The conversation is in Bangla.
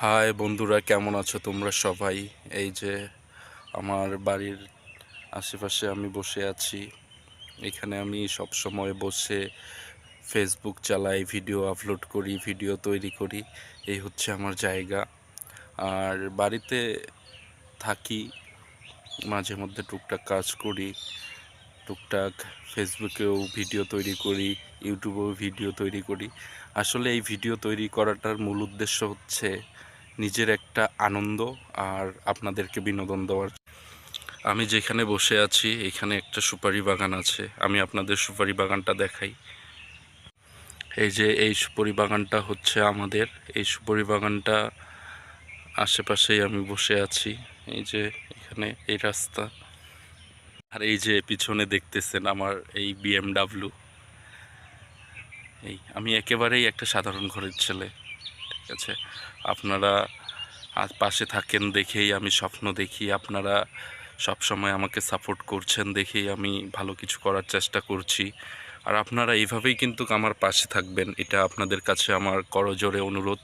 হাই বন্ধুরা, কেমন আছো তোমরা সবাই? এই যে আমার বাড়ির আশেপাশে আমি বসে আছি। এখানে আমি সব সময় বসে ফেসবুক চালাই, ভিডিও আপলোড করি, ভিডিও তৈরি করি। এই হচ্ছে আমার জায়গা। আর বাড়িতে থাকি, মাঝে মধ্যে টুকটাক কাজ করি, টুকটাক ফেসবুকেও ভিডিও তৈরি করি, ইউটিউবেও ভিডিও তৈরি করি। আসলে এই ভিডিও তৈরি করাটার মূল উদ্দেশ্য হচ্ছে নিজের একটা আনন্দ আর আপনাদেরকে বিনোদন দেওয়ার। আমি যেখানে বসে আছি এখানে একটা সুপারি বাগান আছে, আমি আপনাদের সুপারি বাগানটা দেখাই। এই যে এই সুপারি বাগানটা হচ্ছে আমাদের। এই সুপারি বাগানটা আশেপাশেই আমি বসে আছি। এই যে এখানে এই রাস্তা, আর এই যে পিছনে দেখতেছেন আমার এই বিএমডাব্লিউ। আমি একেবারেই একটা সাধারণ ঘরের ছেলে, ঠিক আছে? আপনারা পাশে থাকেন দেখেই আমি স্বপ্ন দেখি, আপনারা সব সময় আমাকে সাপোর্ট করছেন দেখেই আমি ভালো কিছু করার চেষ্টা করছি। আর আপনারা এইভাবেই কিন্তু আমার পাশে থাকবেন, এটা আপনাদের কাছে আমার করজোড়ে অনুরোধ।